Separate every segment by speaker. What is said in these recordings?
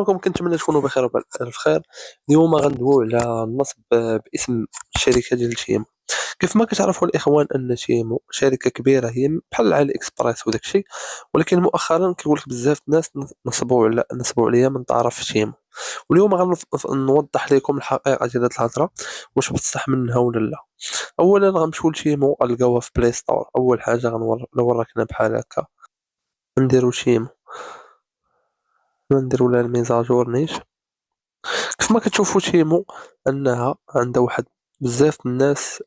Speaker 1: السلام عليكم، كنتمنى تكونوا بخير وبألف خير. اليوم غندويو على النصب باسم الشركة ديال تيمو. كيف ما كتعرفوا الإخوان أن تيمو شركة كبيرة، هي بحال علي إكسبريس وداك الشيء، ولكن مؤخرا كيقول لك بزاف الناس نصبوا عليها من طرف تيمو. واليوم غنوضح لكم الحقيقة ديال هاد الهضرة، واش بصح منها ولا لا. أولا غنمشيو لتيمو غنلقاوها في بلاي ستور. أول حاجة غنوريكنا بحال هكا، نديرو تيمو، نديرو لها الميزاجور نيت. كيف ما كتشوفوا تيمو انها عندها واحد بزاف الناس،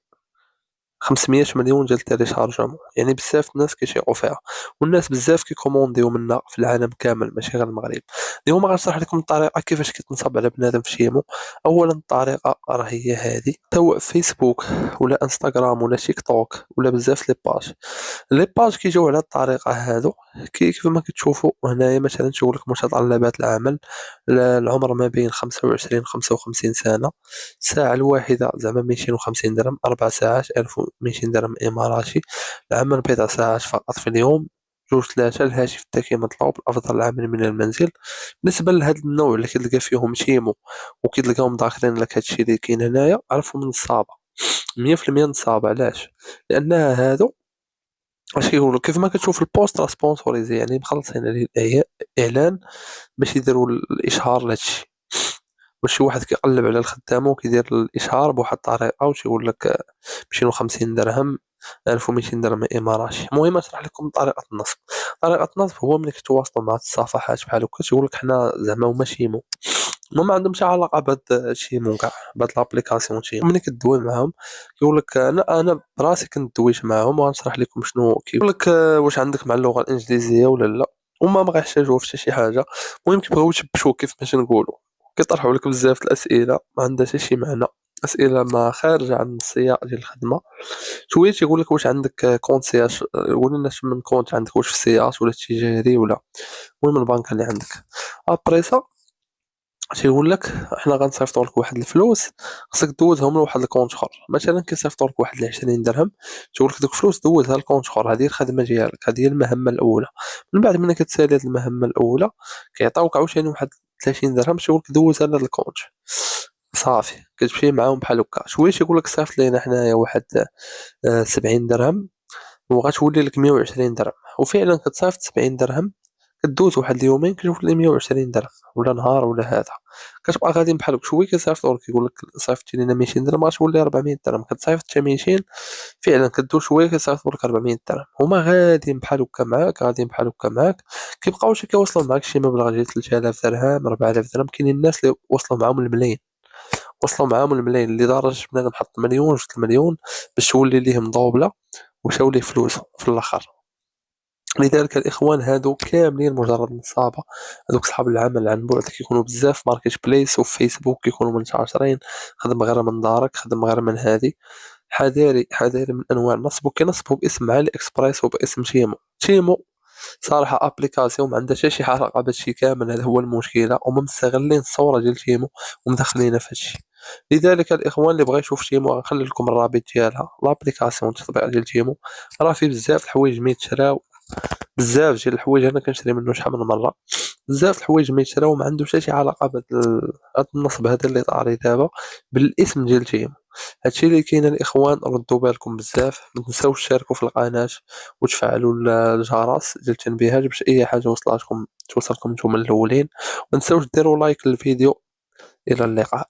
Speaker 1: 500 مليون ديال التيليشارجمون، يعني بزاف الناس كيشيقوا فيها، والناس بزاف كيكومونديو منها في العالم كامل ماشي غير المغرب. اليوم غنشرح لكم الطريقه كيفاش كتنصب على بنادم في تيمو. اولا الطريقه راه هي هذه، سواء فيسبوك ولا انستغرام ولا تيك توك ولا بزاف لي باج كيجيو على الطريقه هادو. كيف ما كتشوفوا هنايا مثلا تقول لك متطلبات العمل، العمر ما بين 25 55 سنه، الساعه الواحده زعما 250 درهم، 4 ساعات 1200 درهم اماراتي، العمل بضع ساعات فقط في اليوم، جوج ثلاثة، الهاتف الذكي مطلوب، الأفضل العمل من المنزل. بالنسبة لهاد النوع اللي كتلقى فيهم تيمو وكتلقاهم داخلين لك هادشي اللي كاين هنايا، عرفوا من الصعبة، 100% نصاب. علاش؟ لأنها هادو اش كيقولوا، كيف ما كتشوف البوست راه سبونسوريزي، يعني مخلصين عليه الاعلان باش يديروا الاشهار لهادشي. ماشي واحد كيقلب على الخدامه وكيدير الاشهار بواحد الطريقه وتيقول لك 250 درهم، 1200 درهم اماراتي. المهم اشرح لكم طريقه النصب. طريقه النصب هو ملي كتواصلوا مع الصفحات بحال هكا، تيقول لك حنا زعما هما شيمو، هما ما عندهمش علاقه بهاد شيمو كاع، بهاد لابليكاسيون شيمو. ملي كدوي معاهم كيقول لك انا براسي كنت دويت معاهم وغنشرح لكم شنو كيقول لك، واش عندك مع اللغه الانجليزيه ولا لا. هما ما غيحتاجوه في حتى شي حاجه، المهم كيبغيو يشبشوك كيف باش نقولوا، كيطرحوا لك بزاف الاسئله ما عندها حتى شي معنى، اسئله ما خارجه عن السياق ديال الخدمه. شويه تيقول لك واش عندك كونت سي اش، قول لنا من كونت عندك، واش في سي اش ولا تجاري ولا المهم البنكه اللي عندك. ابري سا تيقول لك احنا غنصيفطوا لك واحد الفلوس، خصك دوزهم لواحد الكونت اخر. مثلا كيصيفطوا لك واحد 20 درهم، تقول لك دوك الفلوس دوزها لكونت اخر. هذه الخدمه ديالك، هذه هي المهمه الاولى. من بعد ملي كتسالي هذه المهمه الاولى كيعطيوك عاوتاني واحد 30 درهم، تقول لك دوزها لهذا الكونت. صافي كتمشي معاهم بحال هكا. شويه تيقول لك صيفط لينا حنايا واحد 70 درهم، وغتولي لك 120 درهم. وفعلا كتصيفط 70 درهم، كدوز واحد اليومين كتشوف لي 120 درهم ولا نهار ولا هذا. كتبقى غادي بحال هكا، شويه كيصيفطوا لك يقول لك صيفطتي لينا 200 درهم، غتولي 400 درهم. كتصيفط حتى 200، فعلا كدوز شويه كيصيفطوا لك 400 درهم. هما غاديين بحال هكا معاك، غاديين بحال هكا معاك، كيبقاو شي كيوصلوا معاك شي مبلغ ديال 3000 درهم، 4000 درهم. كاينين الناس اللي وصلوا معاهم الملايين، وصلوا معاهم الملايين لدرجه بنادم حط مليون جوج المليون باش تولي ليه مضوبله ومشاو ليه فلوس في الاخر. لذلك الإخوان هادو كاملين مجرد نصابة. هادوك صحاب العمل عن بعد كيكونوا بزاف ماركت بليس وفي فيسبوك كيكونوا منتشرين، خدم غير من دارك، خدم غير من هادي. حذاري حذاري من أنواع النصب. وكينصبوا باسم علي إكسبريس وباسم تيمو صراحة ابليكاسيون ما عندها حتى شي علاقة بهادشي كامل. هذا هو المشكلة، هما مستغلين الصورة ديال تيمو ومدخلينها في هادشي. لذلك الإخوان اللي بغى يشوف تيمو غنخلي لكم الرابط ديالها، لابليكاسيون التطبيق ديال تيمو. راه فيه بزاف الحوايج ما يتشراو، بزاف ديال الحوايج انا كنشري منه شحال من مره. بزاف الحوايج ما يتشراو ما عندوش حتى شي علاقه هاد النصب هذا اللي طاري دابا بالاسم ديال تيم. هادشي اللي كاين الاخوان، ردوا بالكم بزاف، ما تنساوش تشاركوا في القناه وتفعلوا الجرس ديال التنبيهات باش اي حاجه توصلكم نتوما الاولين. ما تنساوش ديروا لايك للفيديو. الى اللقاء.